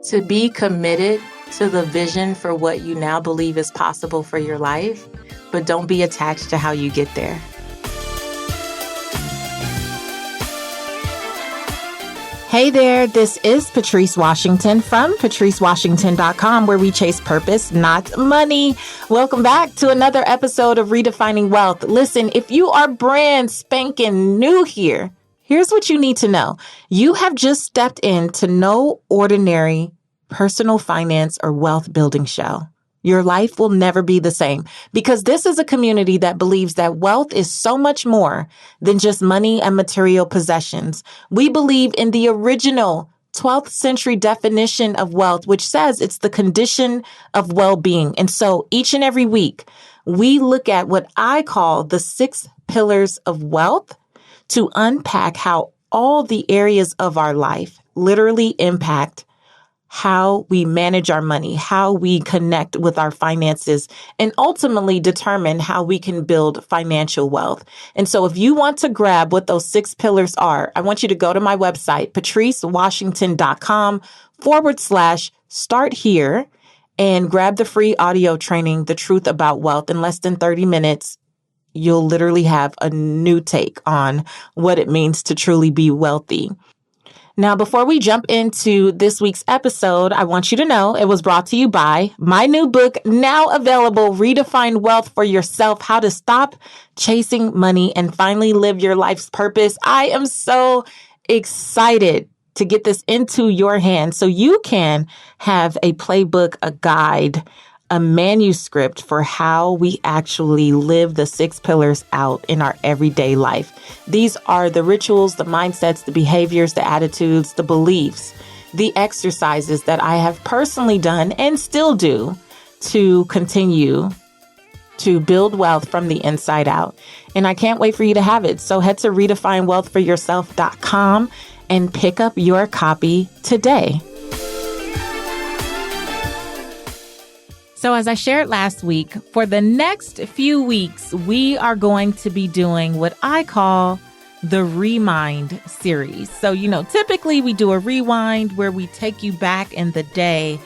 to be committed to the vision for what you now believe is possible for your life, but don't be attached to how you get there. Hey there, this is Patrice Washington from patricewashington.com, where we chase purpose, not money. Welcome back to another episode of Redefining Wealth. Listen, if you are brand spanking new here, here's what you need to know. You have just stepped into no ordinary personal finance or wealth building show. Your life will never be the same because this is a community that believes that wealth is so much more than just money and material possessions. We believe in the original 12th century definition of wealth, which says it's the condition of well-being. And so each and every week, we look at what I call the 6 pillars of wealth to unpack how all the areas of our life literally impact how we manage our money, how we connect with our finances, and ultimately determine how we can build financial wealth. And so if you want to grab what those 6 pillars are, I want you to go to my website, patricewashington.com/start here, and grab the free audio training, The Truth About Wealth. In less than 30 minutes, you'll literally have a new take on what it means to truly be wealthy. Now, before we jump into this week's episode, I want you to know it was brought to you by my new book, now available, Redefine Wealth for Yourself, How to Stop Chasing Money and Finally Live Your Life's Purpose. I am so excited to get this into your hands so you can have a playbook, a guide, a manuscript for how we actually live the 6 pillars out in our everyday life. These are the rituals, the mindsets, the behaviors, the attitudes, the beliefs, the exercises that I have personally done and still do to continue to build wealth from the inside out. And I can't wait for you to have it. So head to redefinewealthforyourself.com and pick up your copy today. So as I shared last week, for the next few weeks, we are going to be doing what I call the Remind series. So, typically we do a rewind where we take you back in the day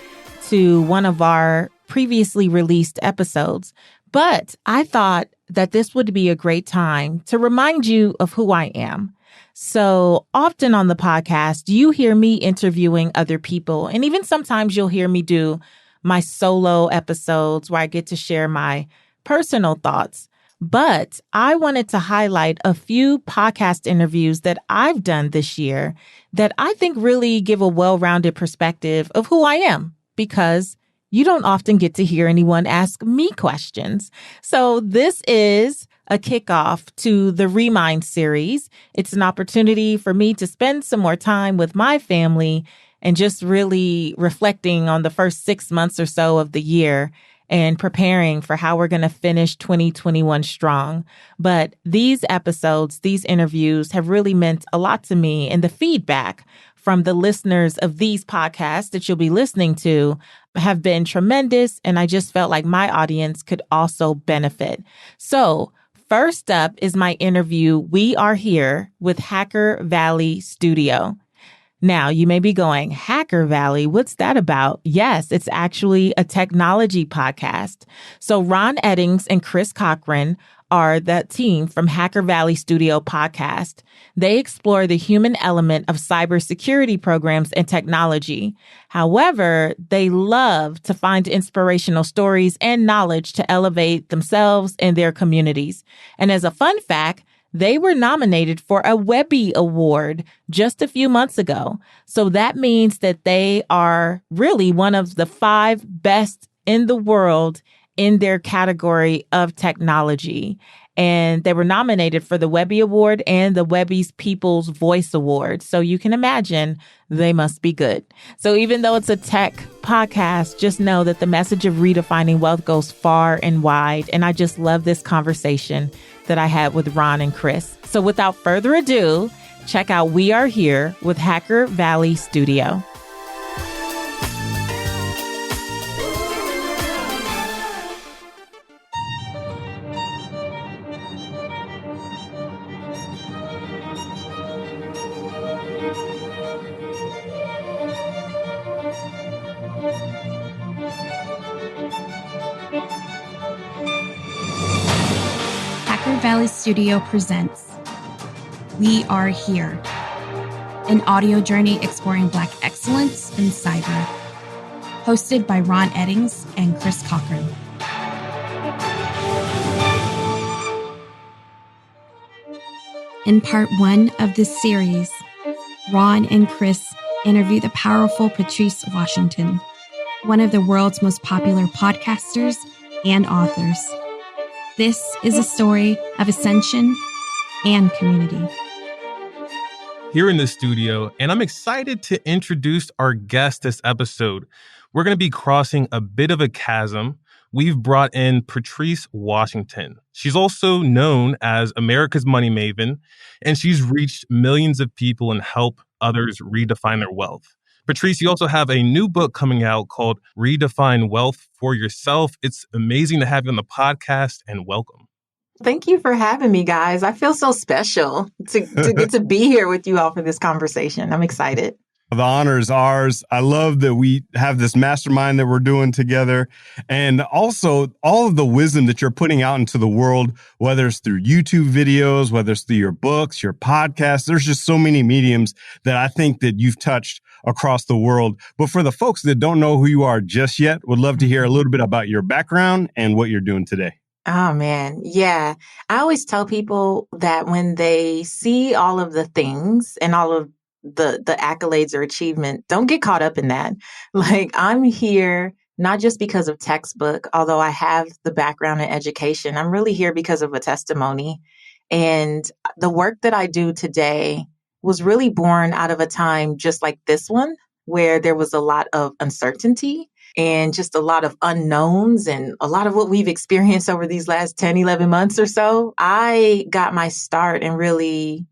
to one of our previously released episodes. But I thought that this would be a great time to remind you of who I am. So often on the podcast, you hear me interviewing other people, and even sometimes you'll hear me do my solo episodes where I get to share my personal thoughts. But I wanted to highlight a few podcast interviews that I've done this year that I think really give a well-rounded perspective of who I am, because you don't often get to hear anyone ask me questions. So this is a kickoff to the Remind series. It's an opportunity for me to spend some more time with my family and just really reflecting on the first 6 months or so of the year and preparing for how we're going to finish 2021 strong. But these episodes, these interviews have really meant a lot to me, and the feedback from the listeners of these podcasts that you'll be listening to have been tremendous, and I just felt like my audience could also benefit. So first up is my interview, We Are Here, with Hacker Valley Studio. Now, you may be going, Hacker Valley, what's that about? Yes, it's actually a technology podcast. So Ron Eddings and Chris Cochran are the team from Hacker Valley Studio podcast. They explore the human element of cybersecurity programs and technology. However, they love to find inspirational stories and knowledge to elevate themselves and their communities. And as a fun fact, they were nominated for a Webby Award just a few months ago. So that means that they are really one of the 5 best in the world in their category of technology. And they were nominated for the Webby Award and the Webby's People's Voice Award. So you can imagine they must be good. So even though it's a tech podcast, just know that the message of redefining wealth goes far and wide. And I just love this conversation that I had with Ron and Chris. So without further ado, check out We Are Here with Hacker Valley Studio. Valley Studio presents We Are Here, an audio journey exploring Black excellence in cyber, hosted by Ron Eddings and Chris Cochran. In part one of this series, Ron and Chris interview the powerful Patrice Washington, one of the world's most popular podcasters and authors. This is a story of ascension and community. Here in the studio, and I'm excited to introduce our guest this episode. We're going to be crossing a bit of a chasm. We've brought in Patrice Washington. She's also known as America's Money Maven, and she's reached millions of people and helped others redefine their wealth. Patrice, you also have a new book coming out called Redefine Wealth for Yourself. It's amazing to have you on the podcast, and welcome. Thank you for having me, guys. I feel so special to get to be here with you all for this conversation. I'm excited. The honor is ours. I love that we have this mastermind that we're doing together. And also all of the wisdom that you're putting out into the world, whether it's through YouTube videos, whether it's through your books, your podcasts, there's just so many mediums that I think that you've touched across the world. But for the folks that don't know who you are just yet, would love to hear a little bit about your background and what you're doing today. Oh, man. Yeah. I always tell people that when they see all of the things and all of the accolades or achievement, don't get caught up in that. Like, I'm here not just because of textbook, although I have the background in education. I'm really here because of a testimony. And the work that I do today was really born out of a time just like this one, where there was a lot of uncertainty and just a lot of unknowns and a lot of what we've experienced over these last 10, 11 months or so. I got my start and really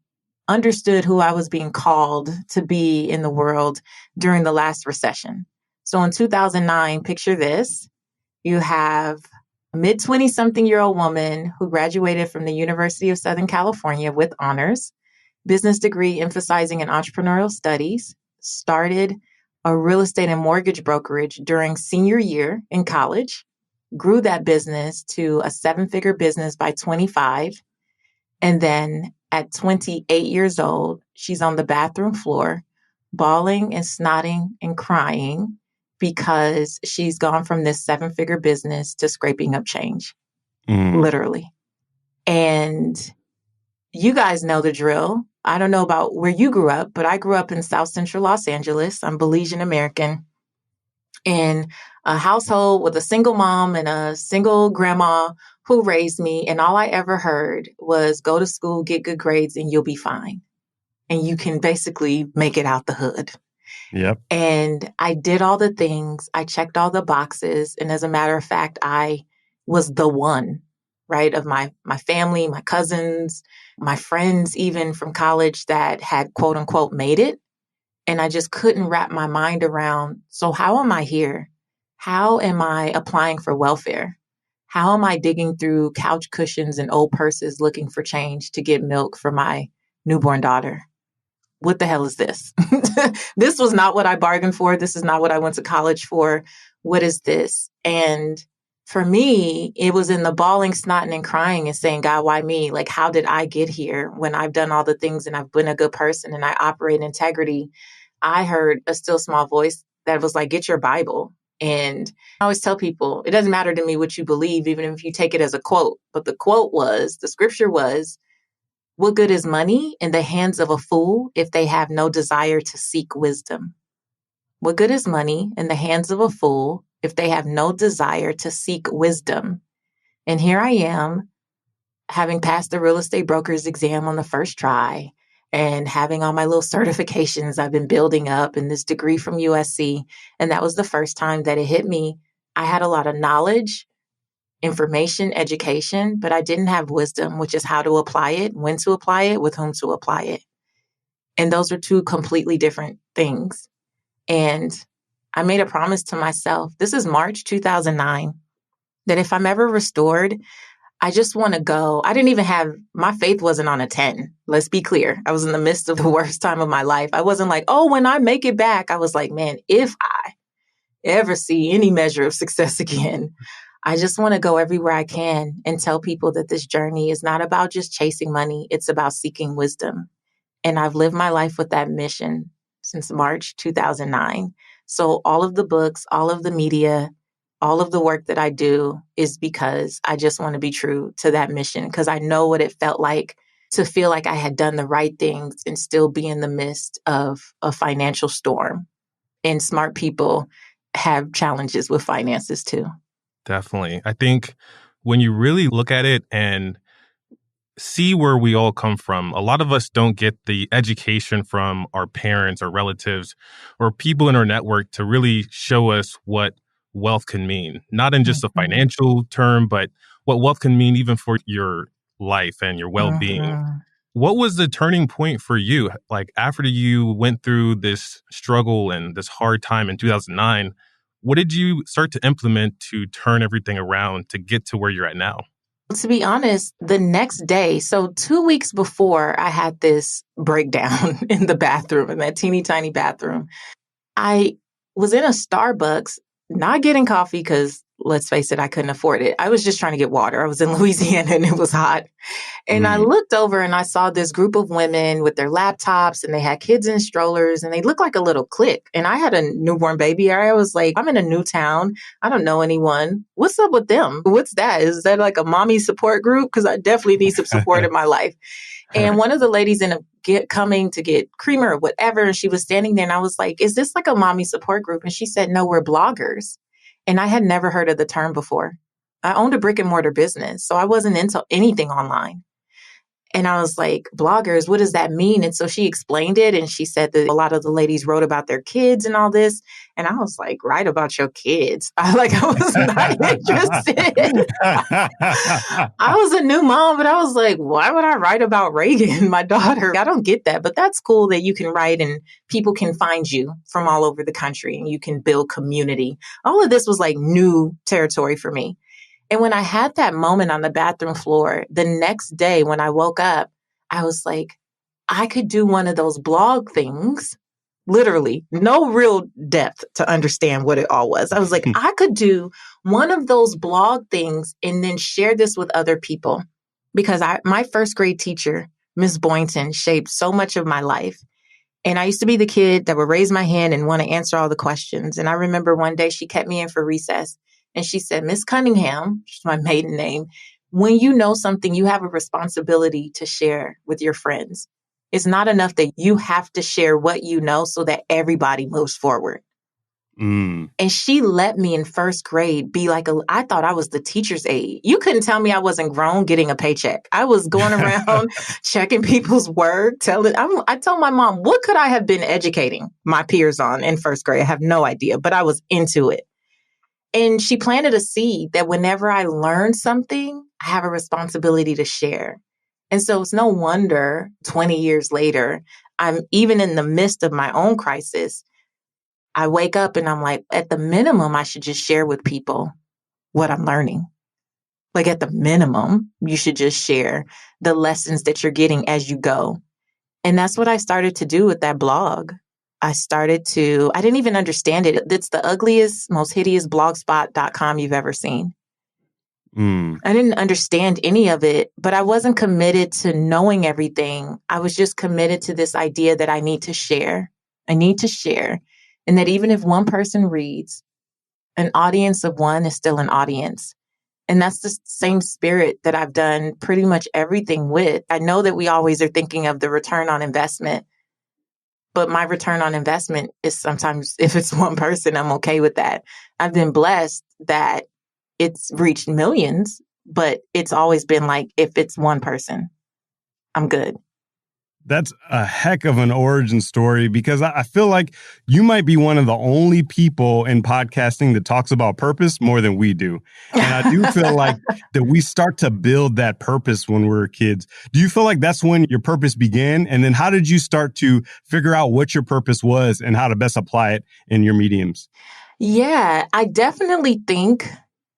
understood who I was being called to be in the world during the last recession. So in 2009, picture this, you have a mid-20-something-year-old woman who graduated from the University of Southern California with honors, business degree emphasizing in entrepreneurial studies, started a real estate and mortgage brokerage during senior year in college, grew that business to a 7-figure business by 25, and then at 28 years old, she's on the bathroom floor, bawling and snotting and crying because she's gone from this 7-figure business to scraping up change, literally. And you guys know the drill. I don't know about where you grew up, but I grew up in South Central Los Angeles. I'm Belizean American, in a household with a single mom and a single grandma who raised me. And all I ever heard was go to school, get good grades, and you'll be fine. And you can basically make it out the hood. Yep. And I did all the things. I checked all the boxes. And as a matter of fact, I was the one, right, of my family, my cousins, my friends, even from college that had quote unquote made it. And I just couldn't wrap my mind around, so how am I here? How am I applying for welfare? How am I digging through couch cushions and old purses looking for change to get milk for my newborn daughter? What the hell is this? This was not what I bargained for. This is not what I went to college for. What is this? And for me, it was in the bawling, snotting, and crying and saying, God, why me? Like, how did I get here when I've done all the things and I've been a good person and I operate in integrity? I heard a still small voice that was like, get your Bible. And I always tell people, it doesn't matter to me what you believe, even if you take it as a quote. But the quote was, the scripture was, what good is money in the hands of a fool if they have no desire to seek wisdom? What good is money in the hands of a fool if they have no desire to seek wisdom? And here I am, having passed the real estate broker's exam on the first try and having all my little certifications I've been building up and this degree from USC. And that was the first time that it hit me. I had a lot of knowledge, information, education, but I didn't have wisdom, which is how to apply it, when to apply it, with whom to apply it. And those are two completely different things. And I made a promise to myself, this is March 2009, that if I'm ever restored, I just want to go. I didn't even have, my faith wasn't on a 10. Let's be clear. I was in the midst of the worst time of my life. I wasn't like, oh, when I make it back, I was like, man, if I ever see any measure of success again, I just want to go everywhere I can and tell people that this journey is not about just chasing money. It's about seeking wisdom. And I've lived my life with that mission since March 2009. So all of the books, all of the media, all of the work that I do is because I just want to be true to that mission, because I know what it felt like to feel like I had done the right things and still be in the midst of a financial storm. And smart people have challenges with finances too. Definitely. I think when you really look at it and see where we all come from, a lot of us don't get the education from our parents or relatives or people in our network to really show us what wealth can mean, not in just a financial term, but what wealth can mean even for your life and your well-being. What was the turning point for you? Like after you went through this struggle and this hard time in 2009, what did you start to implement to turn everything around to get to where you're at now? To be honest, the next day, so 2 weeks before I had this breakdown in the bathroom, in that teeny tiny bathroom, I was in a Starbucks, not getting coffee because, let's face it, I couldn't afford it. I was just trying to get water. I was in Louisiana and it was hot. And I looked over and I saw this group of women with their laptops and they had kids in strollers and they looked like a little clique. And I had a newborn baby. I was like, I'm in a new town. I don't know anyone. What's up with them? What's that? Is that like a mommy support group? Because I definitely need some support in my life. And one of the ladies coming to get creamer or whatever, and she was standing there and I was like, is this like a mommy support group? And she said, no, we're bloggers. And I had never heard of the term before. I owned a brick and mortar business, so I wasn't into anything online. And I was like, bloggers, what does that mean? And so she explained it. And she said that a lot of the ladies wrote about their kids and all this. And I was like, write about your kids. I was not interested. I was a new mom, but I was like, why would I write about Reagan, my daughter? I don't get that. But that's cool that you can write and people can find you from all over the country and you can build community. All of this was like new territory for me. And when I had that moment on the bathroom floor, the next day when I woke up, I was like, I could do one of those blog things, literally, no real depth to understand what it all was. I was like, I could do one of those blog things and then share this with other people. Because my first grade teacher, Miss Boynton, shaped so much of my life. And I used to be the kid that would raise my hand and want to answer all the questions. And I remember one day she kept me in for recess. And she said, Miss Cunningham, which is my maiden name, when you know something, you have a responsibility to share with your friends. It's not enough that you have to share what you know so that everybody moves forward. And she let me in first grade be like, I thought I was the teacher's aide. You couldn't tell me I wasn't grown getting a paycheck. I was going around checking people's work, I told my mom, what could I have been educating my peers on in first grade? I have no idea, but I was into it. And she planted a seed that whenever I learn something, I have a responsibility to share. And so it's no wonder 20 years later, I'm even in the midst of my own crisis. I wake up and I'm like, at the minimum, I should just share with people what I'm learning. Like at the minimum, you should just share the lessons that you're getting as you go. And that's what I started to do with that blog. I didn't even understand it. It's the ugliest, most hideous blogspot.com you've ever seen. I didn't understand any of it, but I wasn't committed to knowing everything. I was just committed to this idea that I need to share. I need to share. And that even if one person reads, an audience of one is still an audience. And that's the same spirit that I've done pretty much everything with. I know that we always are thinking of the return on investment. But my return on investment is sometimes, if it's one person, I'm okay with that. I've been blessed that it's reached millions, but it's always been like, if it's one person, I'm good. That's a heck of an origin story, because I feel like you might be one of the only people in podcasting that talks about purpose more than we do. And I do feel like that we start to build that purpose when we're kids. Do you feel like that's when your purpose began? And then how did you start to figure out what your purpose was and how to best apply it in your mediums? Yeah, I definitely think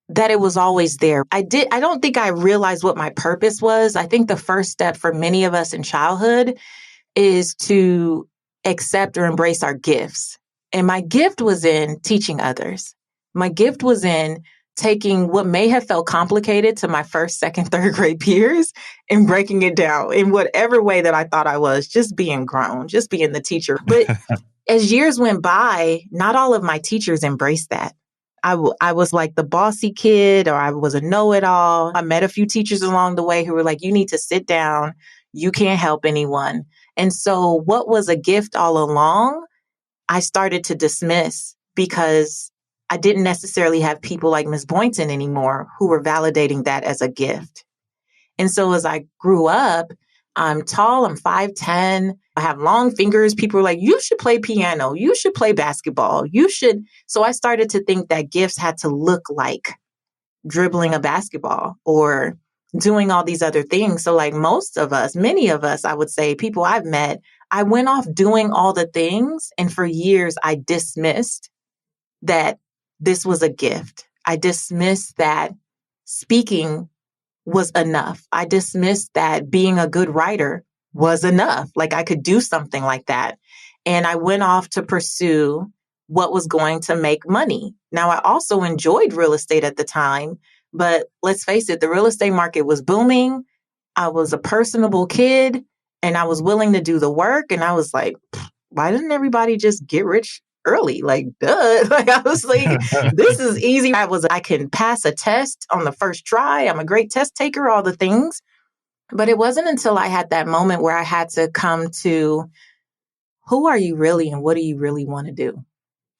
that it was always there. I don't think I realized what my purpose was. I think the first step for many of us in childhood is to accept or embrace our gifts. And my gift was in teaching others. My gift was in taking what may have felt complicated to my first, second, third grade peers and breaking it down in whatever way that I thought I was, just being grown, just being the teacher. But as years went by, not all of my teachers embraced that. I was like the bossy kid, or I was a know-it-all. I met a few teachers along the way who were like, you need to sit down. You can't help anyone. And so what was a gift all along, I started to dismiss because I didn't necessarily have people like Ms. Boynton anymore who were validating that as a gift. And so as I grew up, I'm tall, I'm 5'10", I have long fingers. People were like, you should play piano, you should play basketball, you should. So I started to think that gifts had to look like dribbling a basketball or doing all these other things. So like most of us, many of us, I would say, people I've met, I went off doing all the things. And for years, I dismissed that this was a gift. I dismissed that speaking was enough. I dismissed that being a good writer was enough. Like I could do something like that. And I went off to pursue what was going to make money. Now, I also enjoyed real estate at the time, but let's face it, the real estate market was booming. I was a personable kid and I was willing to do the work. And I was like, why didn't everybody just get rich early? Like, duh. Like I was like, this is easy. I can pass a test on the first try. I'm a great test taker, all the things. But it wasn't until I had that moment where I had to come to, who are you really and what do you really want to do?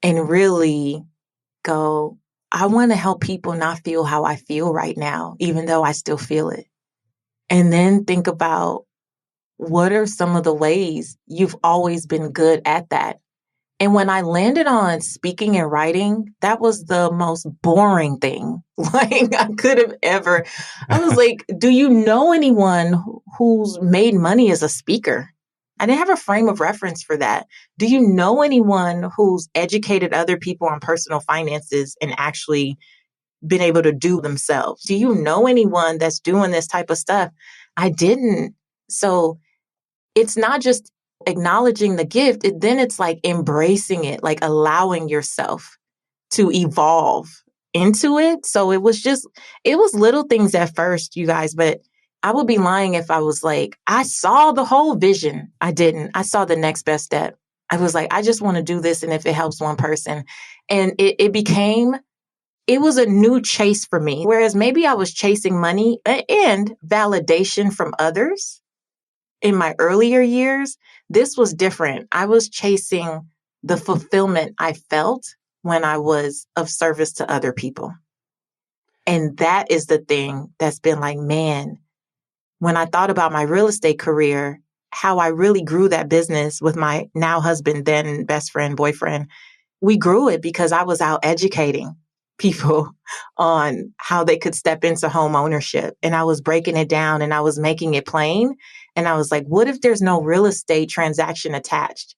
And really go, I want to help people not feel how I feel right now, even though I still feel it. And then think about, what are some of the ways you've always been good at that? And when I landed on speaking and writing, that was the most boring thing like I could have ever. I was like, do you know anyone who's made money as a speaker? I didn't have a frame of reference for that. Do you know anyone who's educated other people on personal finances and actually been able to do themselves? Do you know anyone that's doing this type of stuff? I didn't. So it's not just acknowledging the gift, then it's like embracing it, like allowing yourself to evolve into it. So it was little things at first, you guys, but I would be lying if I was like, I saw the whole vision. I didn't. I saw the next best step. I was like, I just want to do this. And if it helps one person, and it was a new chase for me. Whereas maybe I was chasing money and validation from others in my earlier years, this was different. I was chasing the fulfillment I felt when I was of service to other people. And that is the thing that's been like, man, when I thought about my real estate career, how I really grew that business with my now husband, then best friend, boyfriend, we grew it because I was out educating people on how they could step into home ownership. And I was breaking it down and I was making it plain. And I was like, what if there's no real estate transaction attached?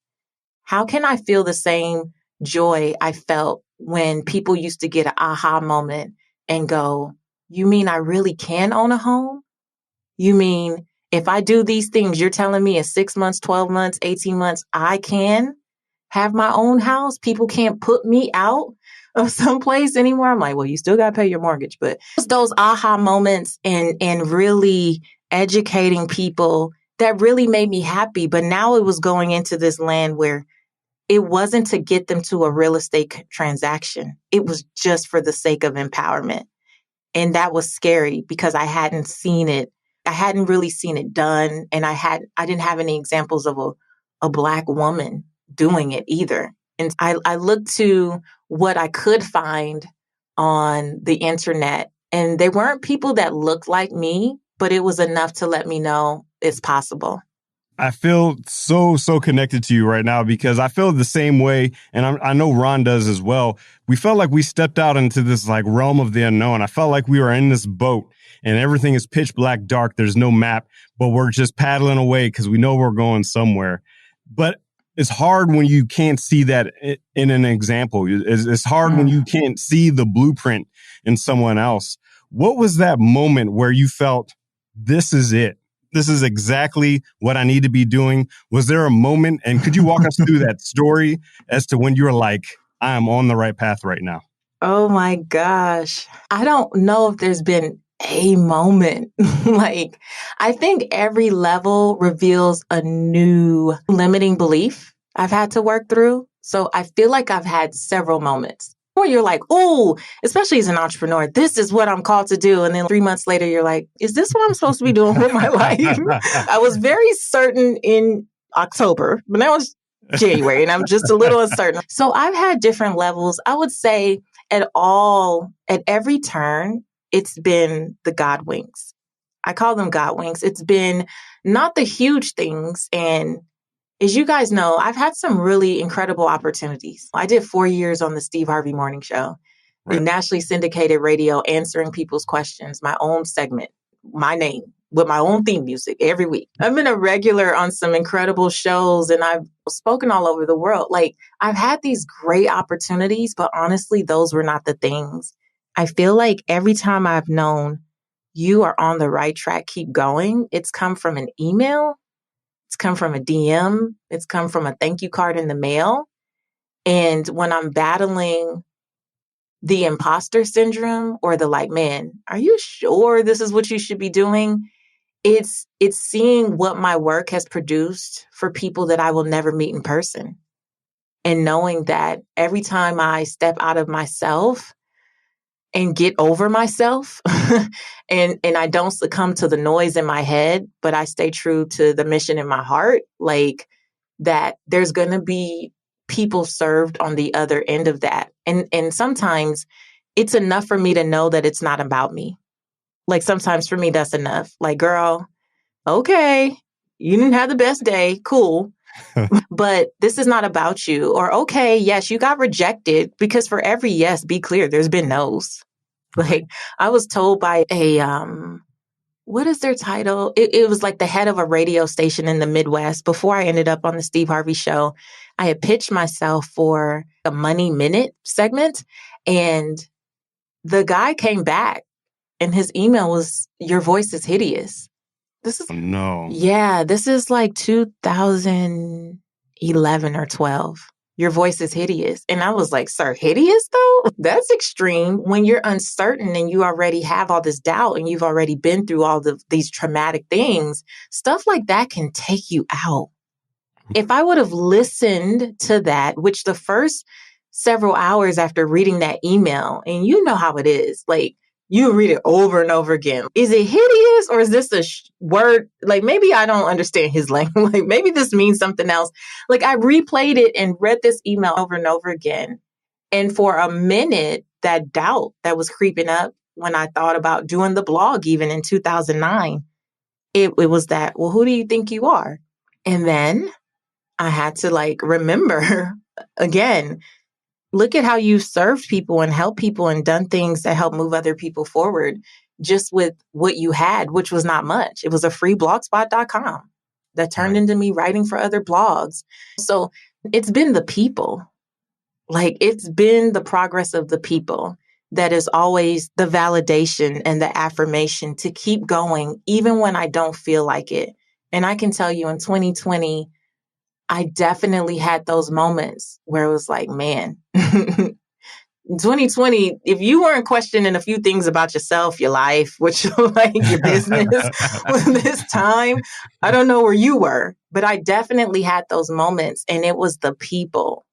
How can I feel the same joy I felt when people used to get an aha moment and go, you mean I really can own a home? You mean if I do these things, you're telling me in 6 months, 12 months, 18 months, I can have my own house? People can't put me out of someplace anymore. I'm like, well, you still got to pay your mortgage. But those aha moments and really educating people, that really made me happy. But now it was going into this land where it wasn't to get them to a real estate transaction. It was just for the sake of empowerment. And that was scary because I hadn't seen it. I hadn't really seen it done. And I didn't have any examples of a Black woman doing it either. And I looked to what I could find on the internet. And they weren't people that looked like me, but it was enough to let me know it's possible. I feel so connected to you right now because I feel the same way. And I know Ron does as well. We felt like we stepped out into this like realm of the unknown. I felt like we were in this boat and everything is pitch black dark. There's no map, but we're just paddling away because we know we're going somewhere. But it's hard when you can't see that in an example. It's hard when you can't see the blueprint in someone else. What was that moment where you felt this is it? This is exactly what I need to be doing. Was there a moment? And could you walk us through that story as to when you were like, I am on the right path right now? Oh my gosh. I don't know if there's been a moment. Like, I think every level reveals a new limiting belief I've had to work through. So I feel like I've had several moments where you're like, oh, especially as an entrepreneur, this is what I'm called to do. And then 3 months later, you're like, is this what I'm supposed to be doing with my life? I was very certain in October, but now it's January and I'm just a little uncertain. So I've had different levels. I would say at every turn, it's been the God winks. I call them God winks. It's been not the huge things. And as you guys know, I've had some really incredible opportunities. I did 4 years on the Steve Harvey Morning Show, the nationally syndicated radio, answering people's questions, my own segment, my name, with my own theme music every week. I've been a regular on some incredible shows and I've spoken all over the world. Like, I've had these great opportunities, but honestly, those were not the things. I feel like every time I've known you are on the right track, keep going, it's come from an email. It's come from a DM. It's come from a thank you card in the mail. And when I'm battling the imposter syndrome or the like, man, are you sure this is what you should be doing? It's seeing what my work has produced for people that I will never meet in person. And knowing that every time I step out of myself and get over myself and I don't succumb to the noise in my head, but I stay true to the mission in my heart, like that there's going to be people served on the other end of that. And sometimes it's enough for me to know that it's not about me. Like sometimes for me, that's enough. Like, girl, okay, you didn't have the best day. Cool. But this is not about you. Or, okay, yes, you got rejected, because for every yes, be clear, there's been no's. Like, I was told by a, what is their title? It was like the head of a radio station in the Midwest. Before I ended up on the Steve Harvey Show, I had pitched myself for a Money Minute segment. And the guy came back and his email was, your voice is hideous. This is, no. Yeah, this is like 2011 or 12. Your voice is hideous. And I was like, sir, hideous though? That's extreme. When you're uncertain and you already have all this doubt and you've already been through all these traumatic things, stuff like that can take you out. If I would have listened to that, which the first several hours after reading that email, and you know how it is, like, you read it over and over again. Is it hideous or is this a word? Like, maybe I don't understand his language. Like, maybe this means something else. Like, I replayed it and read this email over and over again. And for a minute, that doubt that was creeping up when I thought about doing the blog, even in 2009, it was that, well, who do you think you are? And then I had to remember again, look at how you've served people and helped people and done things that help move other people forward just with what you had, which was not much. It was a free blogspot.com that turned into me writing for other blogs. So it's been the people. It's been the progress of the people that is always the validation and the affirmation to keep going, even when I don't feel like it. And I can tell you in 2020, I definitely had those moments where it was like, man, 2020, if you weren't questioning a few things about yourself, your life, which your business with this time, I don't know where you were, but I definitely had those moments. And it was the people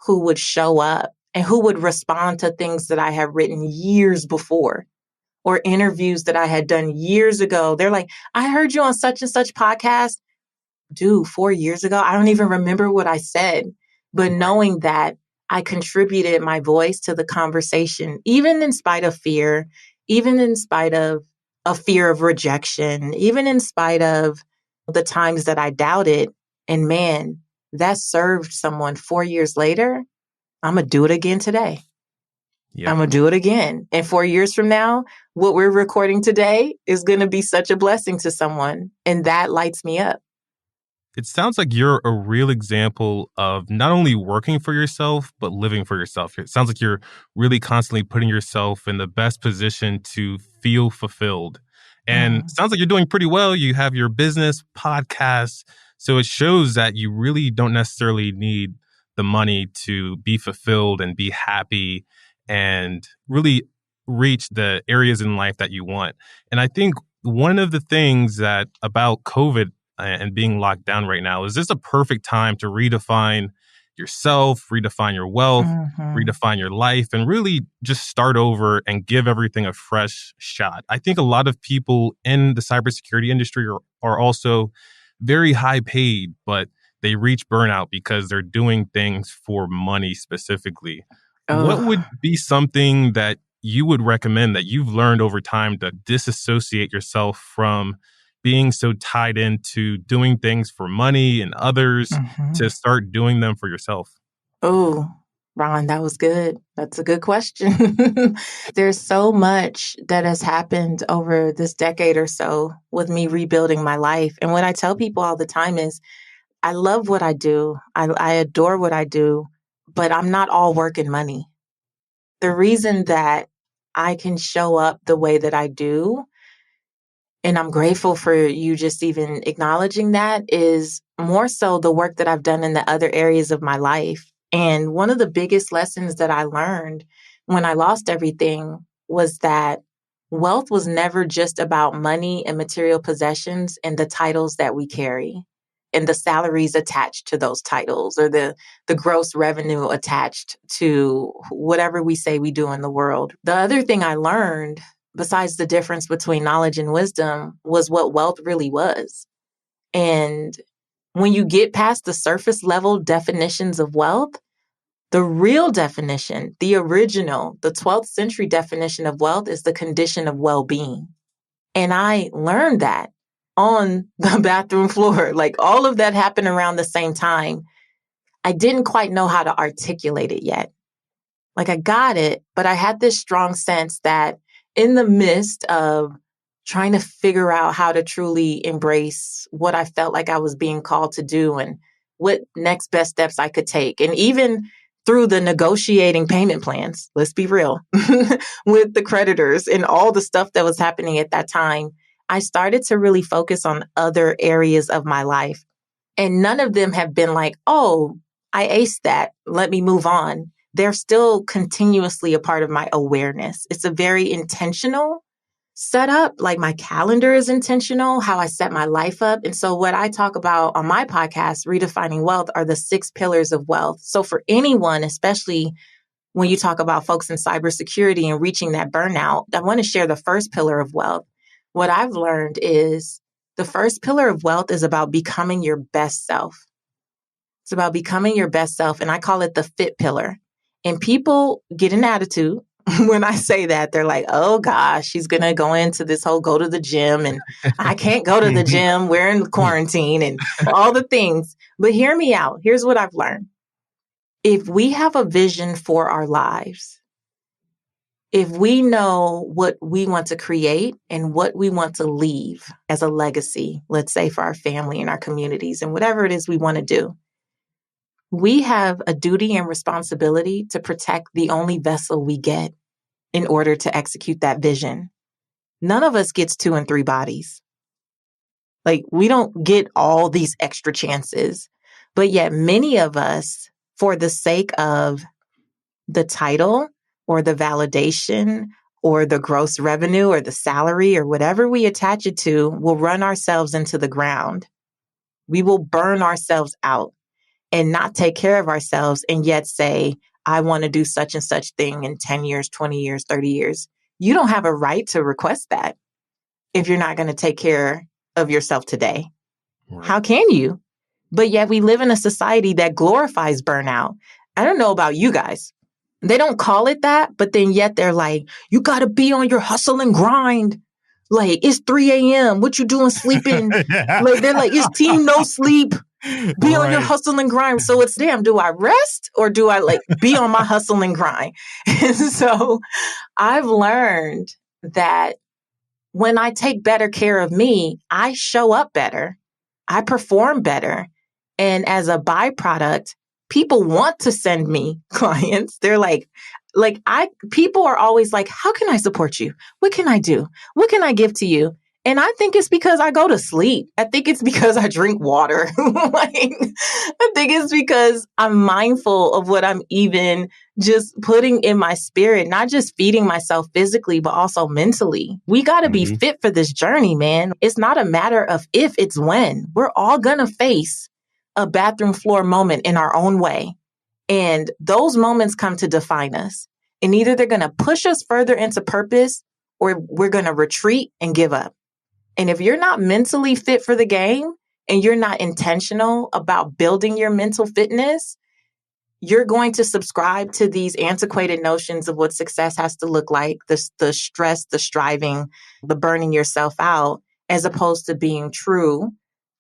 who would show up and who would respond to things that I had written years before or interviews that I had done years ago. They're like, I heard you on such and such podcast. Dude, 4 years ago, I don't even remember what I said, but knowing that I contributed my voice to the conversation, even in spite of fear, even in spite of a fear of rejection, even in spite of the times that I doubted. And man, that served someone 4 years later. I'm going to do it again today. Yep. I'm going to do it again. And 4 years from now, what we're recording today is going to be such a blessing to someone. And that lights me up. It sounds like you're a real example of not only working for yourself, but living for yourself. It sounds like you're really constantly putting yourself in the best position to feel fulfilled. And it sounds like you're doing pretty well. You have your business, podcasts. So it shows that you really don't necessarily need the money to be fulfilled and be happy and really reach the areas in life that you want. And I think one of the things that about COVID and being locked down right now is this a perfect time to redefine yourself, redefine your wealth, redefine your life, and really just start over and give everything a fresh shot. I think a lot of people in the cybersecurity industry are also very high paid, but they reach burnout because they're doing things for money specifically. What would be something that you would recommend that you've learned over time to disassociate yourself from being so tied into doing things for money and others to start doing them for yourself? Oh, Ron, that was good. That's a good question. There's so much that has happened over this decade or so with me rebuilding my life. And what I tell people all the time is I love what I do. I adore what I do, but I'm not all work and money. The reason that I can show up the way that I do, and I'm grateful for you just even acknowledging that, is more so the work that I've done in the other areas of my life. And one of the biggest lessons that I learned when I lost everything was that wealth was never just about money and material possessions and the titles that we carry and the salaries attached to those titles, or the gross revenue attached to whatever we say we do in the world. The other thing I learned, besides the difference between knowledge and wisdom, was what wealth really was. And when you get past the surface level definitions of wealth, the real definition, the original, the 12th century definition of wealth is the condition of well-being. And I learned that on the bathroom floor. Like, all of that happened around the same time. I didn't quite know how to articulate it yet. Like, I got it, but I had this strong sense that in the midst of trying to figure out how to truly embrace what I felt like I was being called to do and what next best steps I could take, and even through the negotiating payment plans, let's be real, with the creditors and all the stuff that was happening at that time, I started to really focus on other areas of my life. And none of them have been like, oh, I aced that, let me move on. They're still continuously a part of my awareness. It's a very intentional setup. Like, my calendar is intentional, how I set my life up. And so what I talk about on my podcast, Redefining Wealth, are the 6 pillars of wealth. So for anyone, especially when you talk about folks in cybersecurity and reaching that burnout, I want to share the first pillar of wealth. What I've learned is the first pillar of wealth is about becoming your best self. It's about becoming your best self. And I call it the fit pillar. And people get an attitude when I say that. They're like, oh gosh, she's going to go into this whole go to the gym, and I can't go to the gym. We're in quarantine and all the things. But hear me out. Here's what I've learned. If we have a vision for our lives, if we know what we want to create and what we want to leave as a legacy, let's say for our family and our communities and whatever it is we want to do, we have a duty and responsibility to protect the only vessel we get in order to execute that vision. None of us gets 2 and 3 bodies. Like, we don't get all these extra chances, but yet many of us, for the sake of the title or the validation or the gross revenue or the salary or whatever we attach it to, will run ourselves into the ground. We will burn ourselves out and not take care of ourselves, and yet say, I want to do such and such thing in 10 years, 20 years, 30 years. You don't have a right to request that if you're not going to take care of yourself today. Right. How can you? But yet we live in a society that glorifies burnout. I don't know about you guys. They don't call it that, but then yet they're like, you got to be on your hustle and grind. Like, it's 3 a.m. What you doing sleeping? Yeah. Like, they're like, it's team no sleep. Be on your hustle and grind. So it's, damn, do I rest or do I like be on my hustle and grind? And so I've learned that when I take better care of me, I show up better. I perform better. And as a byproduct, people want to send me clients. They're like, people are always like, how can I support you? What can I do? What can I give to you? And I think it's because I go to sleep. I think it's because I drink water. I think it's because I'm mindful of what I'm even just putting in my spirit, not just feeding myself physically, but also mentally. We got to be fit for this journey, man. It's not a matter of if, it's when. We're all going to face a bathroom floor moment in our own way. And those moments come to define us. And either they're going to push us further into purpose or we're going to retreat and give up. And if you're not mentally fit for the game and you're not intentional about building your mental fitness, you're going to subscribe to these antiquated notions of what success has to look like, the stress, the striving, the burning yourself out, as opposed to being true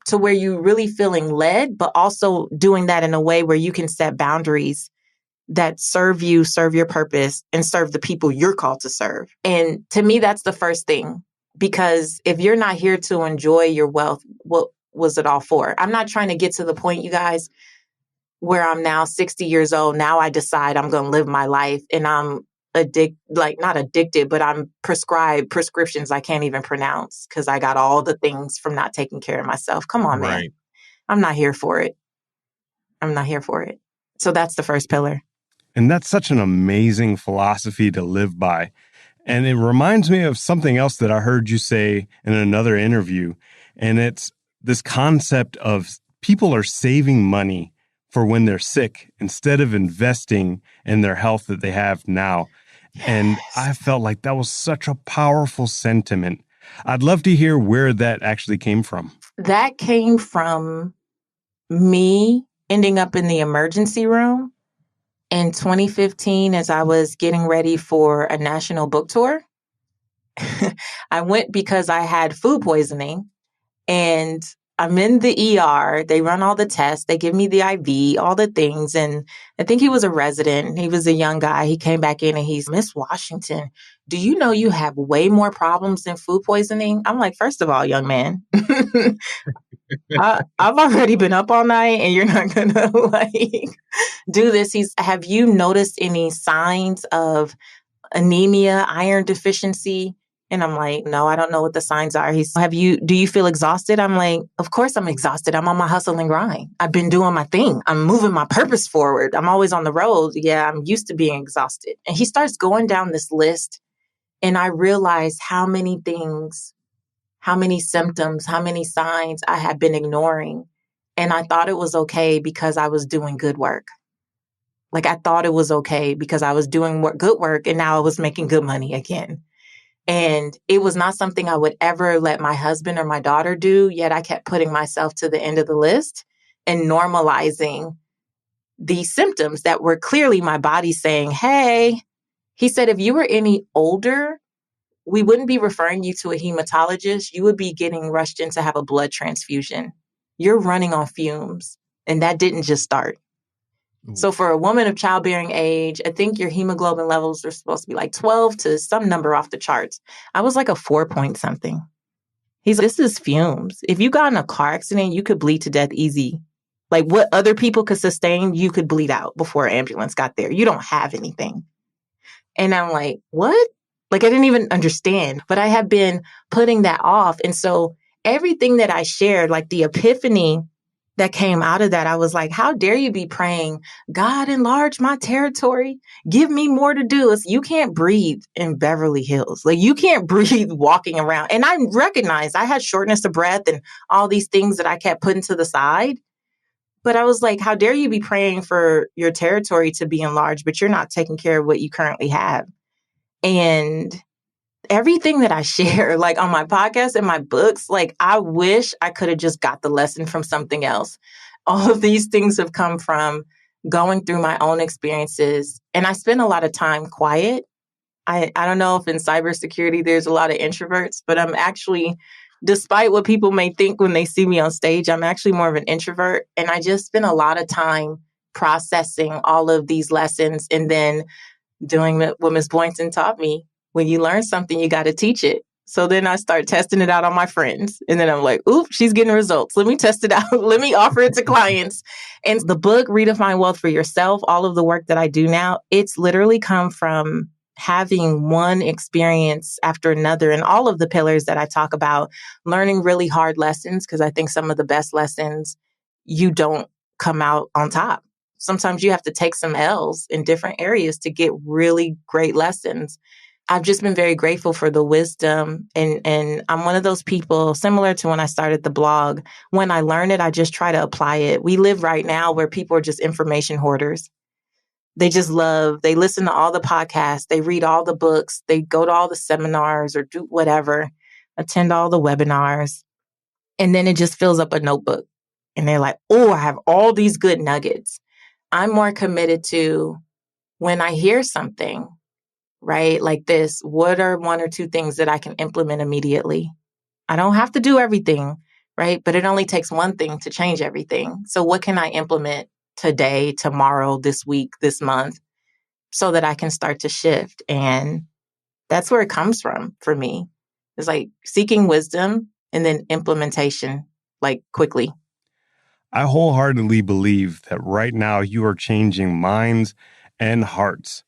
to where you're really feeling led, but also doing that in a way where you can set boundaries that serve you, serve your purpose, and serve the people you're called to serve. And to me, that's the first thing. Because if you're not here to enjoy your wealth, what was it all for? I'm not trying to get to the point, you guys, where I'm now 60 years old. Now I decide I'm going to live my life and I'm not addicted, but I'm prescribed prescriptions I can't even pronounce because I got all the things from not taking care of myself. Come on, man. I'm not here for it. I'm not here for it. So that's the first pillar. And that's such an amazing philosophy to live by. And it reminds me of something else that I heard you say in another interview. And it's this concept of people are saving money for when they're sick instead of investing in their health that they have now. Yes. And I felt like that was such a powerful sentiment. I'd love to hear where that actually came from. That came from me ending up in the emergency room in 2015, as I was getting ready for a national book tour. I went because I had food poisoning and I'm in the ER. They run all the tests. They give me the IV, all the things. And I think he was a resident. He was a young guy. He came back in and he's, Miss Washington, do you know you have way more problems than food poisoning? I'm like, first of all, young man, I've already been up all night and you're not going to do this. Have you noticed any signs of anemia, iron deficiency? And I'm like, no, I don't know what the signs are. Do you feel exhausted? I'm like, of course I'm exhausted. I'm on my hustle and grind. I've been doing my thing. I'm moving my purpose forward. I'm always on the road. Yeah, I'm used to being exhausted. And he starts going down this list and I realize how many things, how many symptoms, how many signs I had been ignoring. And I thought it was okay because I was doing good work. Like I thought it was okay because I was doing good work and now I was making good money again. And it was not something I would ever let my husband or my daughter do. Yet I kept putting myself to the end of the list and normalizing these symptoms that were clearly my body saying, hey, he said, if you were any older, we wouldn't be referring you to a hematologist. You would be getting rushed in to have a blood transfusion. You're running on fumes. And that didn't just start. So for a woman of childbearing age, I think your hemoglobin levels are supposed to be like 12 to some number off the charts. I was like a 4 point something. He's like, this is fumes. If you got in a car accident, you could bleed to death easy. Like what other people could sustain, you could bleed out before an ambulance got there. You don't have anything. And I'm like, what? Like I didn't even understand, but I had been putting that off. And so everything that I shared, like the epiphany that came out of that, I was like, how dare you be praying, God, enlarge my territory, give me more to do. You can't breathe in Beverly Hills. Like you can't breathe walking around. And I recognized I had shortness of breath and all these things that I kept putting to the side. But I was like, how dare you be praying for your territory to be enlarged, but you're not taking care of what you currently have. And everything that I share, like on my podcast and my books, like I wish I could have just got the lesson from something else. All of these things have come from going through my own experiences. And I spend a lot of time quiet. I don't know if in cybersecurity there's a lot of introverts, but I'm actually, despite what people may think when they see me on stage, I'm actually more of an introvert. And I just spend a lot of time processing all of these lessons and then doing what Ms. Boynton taught me. When you learn something, you got to teach it. So then I start testing it out on my friends. And then I'm like, oop, she's getting results. Let me test it out. Let me offer it to clients. And the book, Redefine Wealth for Yourself, all of the work that I do now, it's literally come from having one experience after another and all of the pillars that I talk about, learning really hard lessons, because I think some of the best lessons, you don't come out on top. Sometimes you have to take some L's in different areas to get really great lessons. I've just been very grateful for the wisdom. And I'm one of those people, similar to when I started the blog, when I learn it, I just try to apply it. We live right now where people are just information hoarders. They listen to all the podcasts, they read all the books, they go to all the seminars or do whatever, attend all the webinars. And then it just fills up a notebook. And they're like, oh, I have all these good nuggets. I'm more committed to when I hear something, right, like this, what are one or two things that I can implement immediately? I don't have to do everything, right? But it only takes one thing to change everything. So what can I implement today, tomorrow, this week, this month, so that I can start to shift? And that's where it comes from for me. It's like seeking wisdom and then implementation, like quickly. I wholeheartedly believe that right now you are changing minds and hearts.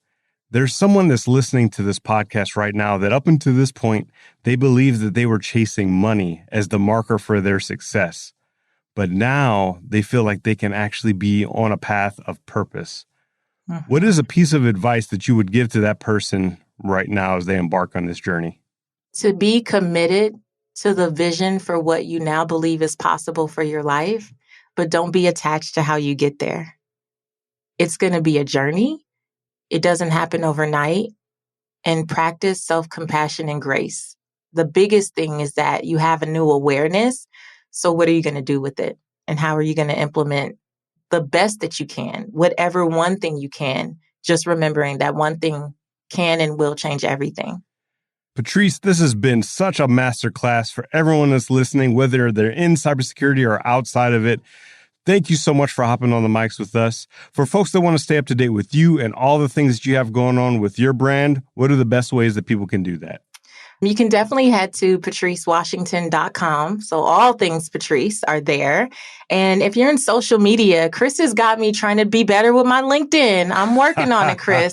There's someone that's listening to this podcast right now that up until this point, they believed that they were chasing money as the marker for their success. But now they feel like they can actually be on a path of purpose. Mm-hmm. What is a piece of advice that you would give to that person right now as they embark on this journey? To be committed to the vision for what you now believe is possible for your life, but don't be attached to how you get there. It's going to be a journey. It doesn't happen overnight. And practice self-compassion and grace. The biggest thing is that you have a new awareness. So what are you going to do with it? And how are you going to implement the best that you can? Whatever one thing you can, just remembering that one thing can and will change everything. Patrice, this has been such a masterclass for everyone that's listening, whether they're in cybersecurity or outside of it. Thank you so much for hopping on the mics with us. For folks that want to stay up to date with you and all the things that you have going on with your brand, what are the best ways that people can do that? You can definitely head to patricewashington.com. So all things Patrice are there. And if you're in social media, Chris has got me trying to be better with my LinkedIn. I'm working on it, Chris.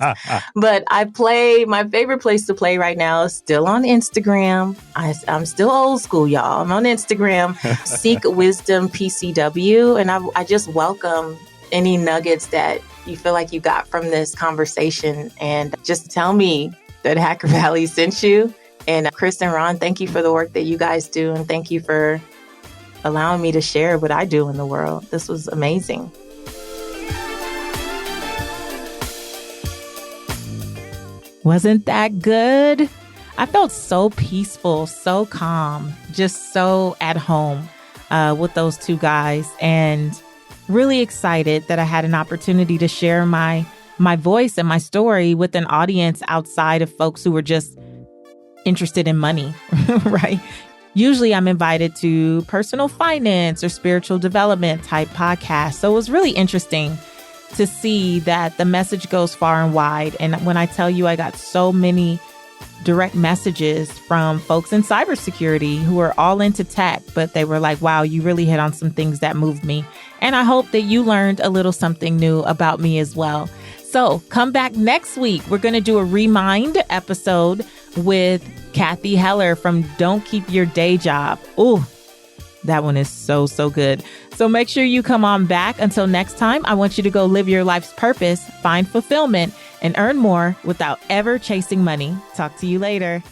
But my favorite place to play right now is still on Instagram. I'm still old school, y'all. I'm on Instagram, Seek Wisdom PCW. And I just welcome any nuggets that you feel like you got from this conversation. And just tell me that Hacker Valley sent you. And Chris and Ron, thank you for the work that you guys do. And thank you for allowing me to share what I do in the world. This was amazing. Wasn't that good? I felt so peaceful, so calm, just so at home with those two guys, and really excited that I had an opportunity to share my voice and my story with an audience outside of folks who were just interested in money, right? Usually I'm invited to personal finance or spiritual development type podcasts. So it was really interesting to see that the message goes far and wide. And when I tell you, I got so many direct messages from folks in cybersecurity who are all into tech, but they were like, wow, you really hit on some things that moved me. And I hope that you learned a little something new about me as well. So come back next week. We're going to do a Remind episode with Kathy Heller from Don't Keep Your Day Job. Ooh, that one is so, so good. So make sure you come on back. Until next time, I want you to go live your life's purpose, find fulfillment, and earn more without ever chasing money. Talk to you later.